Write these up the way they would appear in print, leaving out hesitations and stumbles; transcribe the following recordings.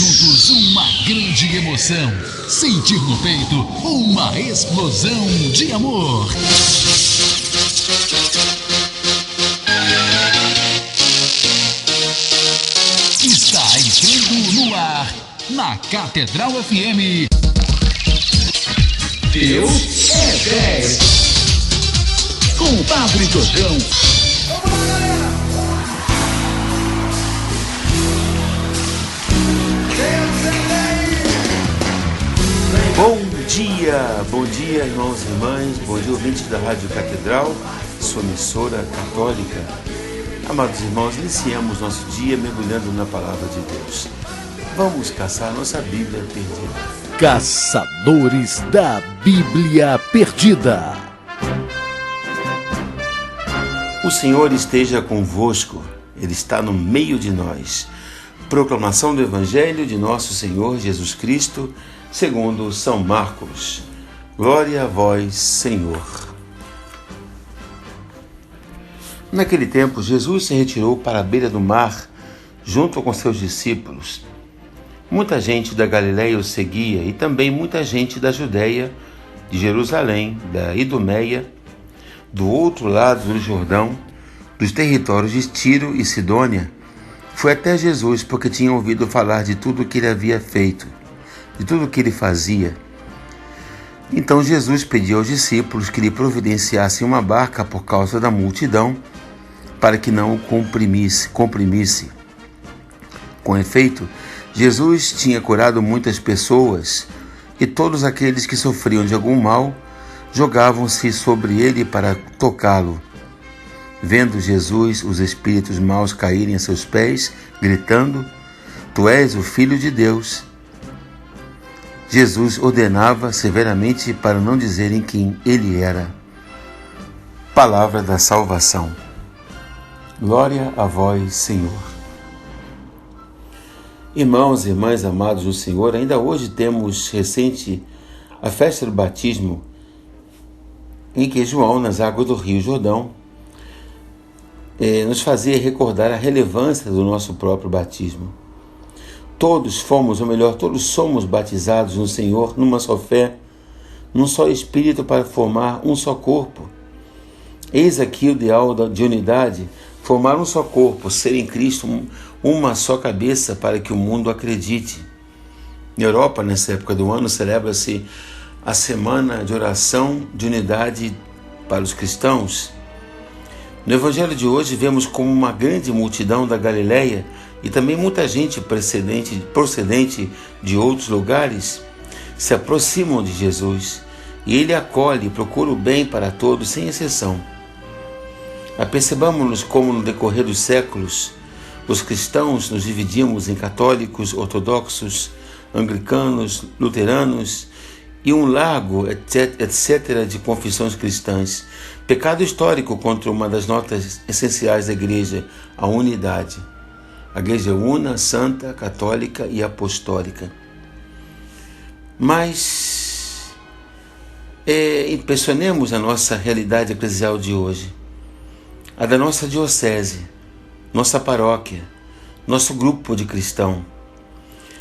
juntos uma grande emoção. Sentir no peito uma explosão de amor. Está entrando no ar, na Catedral FM. Deus é 10. Com o Padre Jordão. Bom dia, irmãos e irmãs, bom dia, ouvintes da Rádio Catedral, sua emissora católica. Amados irmãos, iniciemos nosso dia mergulhando na Palavra de Deus. Vamos caçar nossa Bíblia perdida. Caçadores da Bíblia Perdida. O Senhor esteja convosco, Ele está no meio de nós. Proclamação do Evangelho de nosso Senhor Jesus Cristo, segundo São Marcos. Glória a vós, Senhor. Naquele tempo, Jesus se retirou para a beira do mar, junto com seus discípulos. Muita gente da Galiléia o seguia e também muita gente da Judéia, de Jerusalém, da Idumeia, do outro lado do Jordão, dos territórios de Tiro e Sidônia. Foi até Jesus porque tinham ouvido falar de tudo o que ele havia feito, de tudo o que ele fazia. Então Jesus pediu aos discípulos que lhe providenciassem uma barca por causa da multidão, para que não o comprimisse. Com efeito, Jesus tinha curado muitas pessoas, e todos aqueles que sofriam de algum mal jogavam-se sobre ele para tocá-lo. Vendo Jesus os espíritos maus caírem a seus pés, gritando: "Tu és o Filho de Deus", Jesus ordenava severamente para não dizerem quem ele era. Palavra da salvação. Glória a vós, Senhor. Irmãos e irmãs amados do Senhor, ainda hoje temos recente a festa do batismo, em que João, nas águas do Rio Jordão, nos fazia recordar a relevância do nosso próprio batismo. Todos somos batizados no Senhor numa só fé, num só Espírito para formar um só corpo. Eis aqui o ideal de unidade, formar um só corpo, ser em Cristo uma só cabeça para que o mundo acredite. Na Europa, nessa época do ano, celebra-se a Semana de Oração de Unidade para os cristãos. No Evangelho de hoje vemos como uma grande multidão da Galiléia e também muita gente procedente de outros lugares se aproximam de Jesus e ele acolhe e procura o bem para todos, sem exceção. Apercebamos-nos como no decorrer dos séculos os cristãos nos dividimos em católicos, ortodoxos, anglicanos, luteranos e um largo etc. de confissões cristãs. Pecado histórico contra uma das notas essenciais da Igreja, a unidade. A Igreja una, santa, católica e apostólica. Mas impressionemos a nossa realidade eclesial de hoje, a da nossa diocese, nossa paróquia, nosso grupo de cristão.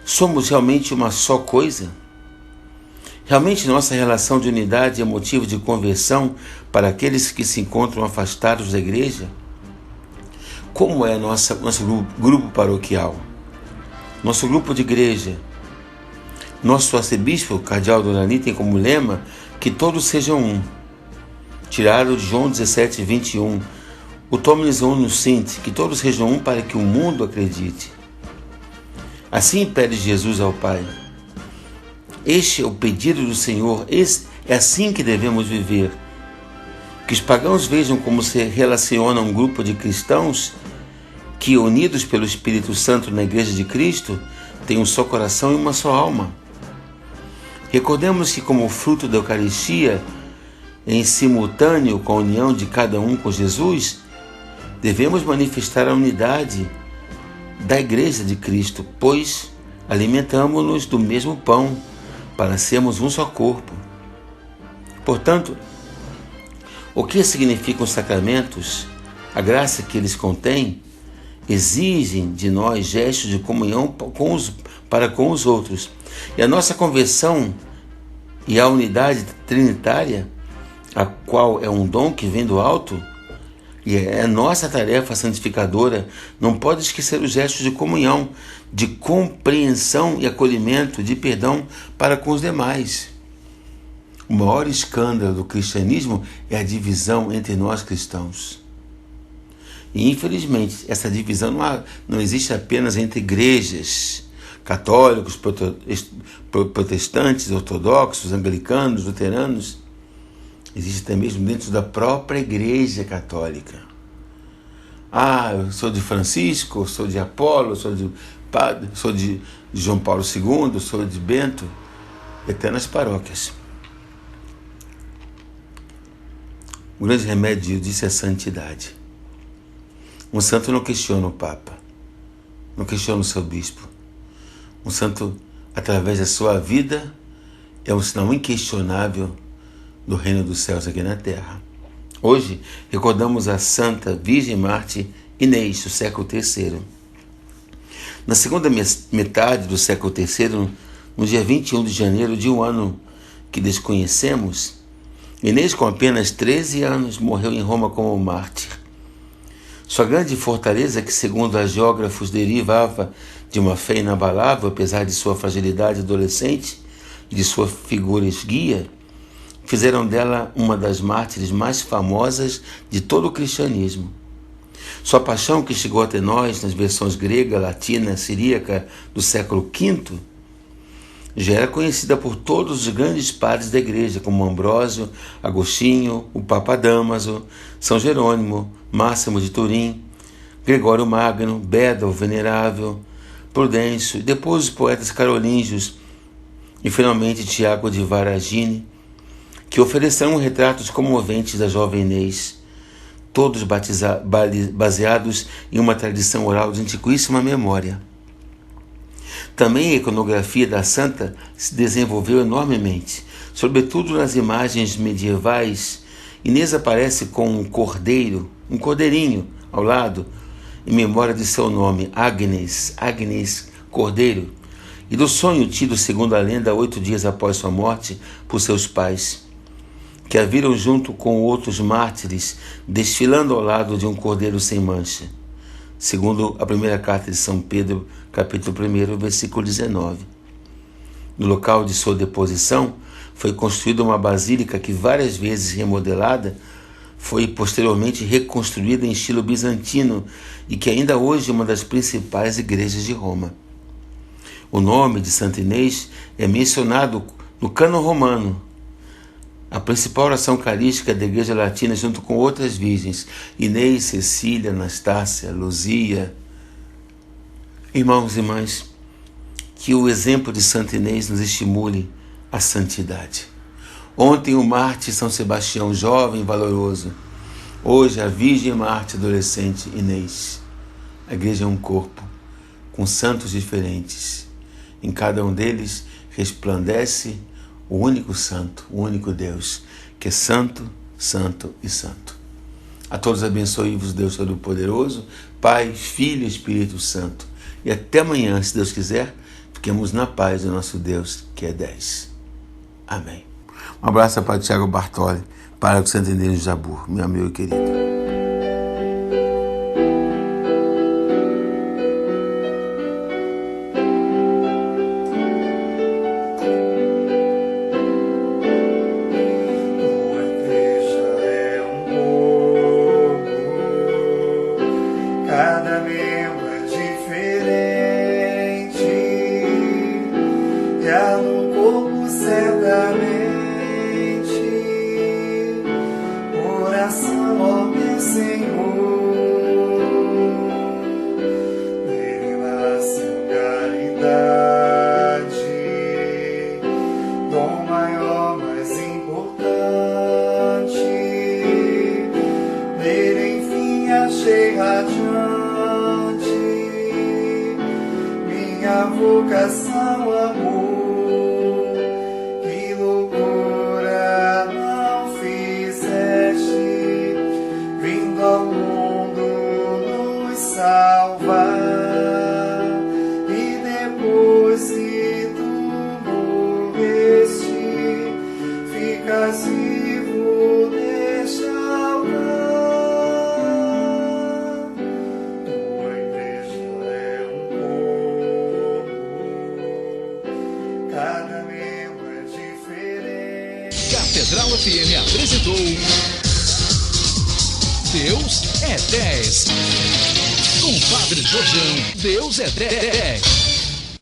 Somos realmente uma só coisa? Realmente nossa relação de unidade é motivo de conversão para aqueles que se encontram afastados da igreja? Como é nosso grupo paroquial? Nosso grupo de igreja? Nosso arcebispo, cardeal Dorani, tem como lema que todos sejam um. Tirado de João 17:21. O Dominus Unus Sint, que todos sejam um para que o mundo acredite. Assim pede Jesus ao Pai. Este é o pedido do Senhor, é assim que devemos viver. Que os pagãos vejam como se relaciona um grupo de cristãos que, unidos pelo Espírito Santo na Igreja de Cristo, têm um só coração e uma só alma. Recordemos que, como fruto da Eucaristia, em simultâneo com a união de cada um com Jesus, devemos manifestar a unidade da Igreja de Cristo, pois alimentamos-nos do mesmo pão, para sermos um só corpo. Portanto, o que significam os sacramentos, a graça que eles contêm, exigem de nós gestos de comunhão para com os outros. E a nossa conversão e a unidade trinitária, a qual é um dom que vem do alto, e é nossa tarefa santificadora, não pode esquecer os gestos de comunhão, de compreensão e acolhimento, de perdão para com os demais. O maior escândalo do cristianismo é a divisão entre nós cristãos. E infelizmente essa divisão não existe apenas entre igrejas, católicos, protestantes, ortodoxos, anglicanos, luteranos. Existe até mesmo dentro da própria Igreja Católica. Eu sou de Francisco, eu sou de Apolo, eu sou de Padre, sou de João Paulo II, eu sou de Bento. Eternas paróquias. O grande remédio disso é a santidade. Um santo não questiona o Papa, não questiona o seu bispo. Um santo, através da sua vida, é um sinal inquestionável do reino dos céus aqui na terra. Hoje, recordamos a Santa Virgem Mártir Inês, do século III. Na segunda metade do século III, no dia 21 de janeiro de um ano que desconhecemos, Inês, com apenas 13 anos, morreu em Roma como mártir. Sua grande fortaleza, que segundo os geógrafos derivava de uma fé inabalável, apesar de sua fragilidade adolescente e de sua figura esguia, fizeram dela uma das mártires mais famosas de todo o cristianismo. Sua paixão, que chegou até nós nas versões grega, latina, siríaca do século V, já era conhecida por todos os grandes padres da igreja, como Ambrósio, Agostinho, o Papa Dámaso, São Jerônimo, Máximo de Turim, Gregório Magno, Beda o Venerável, Prudêncio, e depois os poetas carolíngios e finalmente Tiago de Varagine, que ofereceram retratos comoventes da jovem Inês, todos baseados em uma tradição oral de antiquíssima memória. Também a iconografia da santa se desenvolveu enormemente, sobretudo nas imagens medievais. Inês aparece com um cordeirinho ao lado, em memória de seu nome, Agnes Cordeiro, e do sonho tido, segundo a lenda, 8 dias após sua morte, por seus pais, que a viram junto com outros mártires, desfilando ao lado de um cordeiro sem mancha, segundo a primeira carta de São Pedro, capítulo 1, versículo 19. No local de sua deposição, foi construída uma basílica que, várias vezes remodelada, foi posteriormente reconstruída em estilo bizantino e que ainda hoje é uma das principais igrejas de Roma. O nome de Santa Inês é mencionado no cânon romano, a principal oração eucarística da Igreja Latina, junto com outras virgens, Inês, Cecília, Anastácia, Luzia. Irmãos e irmãs, que o exemplo de Santa Inês nos estimule a santidade. Ontem o mártir São Sebastião, jovem e valoroso. Hoje a Virgem Mártir adolescente Inês. A igreja é um corpo, com santos diferentes. Em cada um deles resplandece o único santo, o único Deus, que é santo, santo e santo. A todos abençoe-vos Deus Todo-Poderoso, Pai, Filho e Espírito Santo. E até amanhã, se Deus quiser, fiquemos na paz do nosso Deus, que é 10. Amém. Um abraço para o Tiago Bartoli, para o Santo Inês de Jabur, meu amigo querido. Cada membro é diferente, e há no corpo certamente coração, ó meu Senhor. Nele nasce caridade, dom maior, mais importante. Nele enfim achei radiante minha vocação, amor. Que loucura não fizeste, vindo ao mundo nos salvar. salvar, e depois que tu morreste, ficas vivo neste altar. Tua igreja é um povo, cada membro é diferente. Catedral FM apresentou Deus é 10. Com Padre Jorjão, Deus é 10.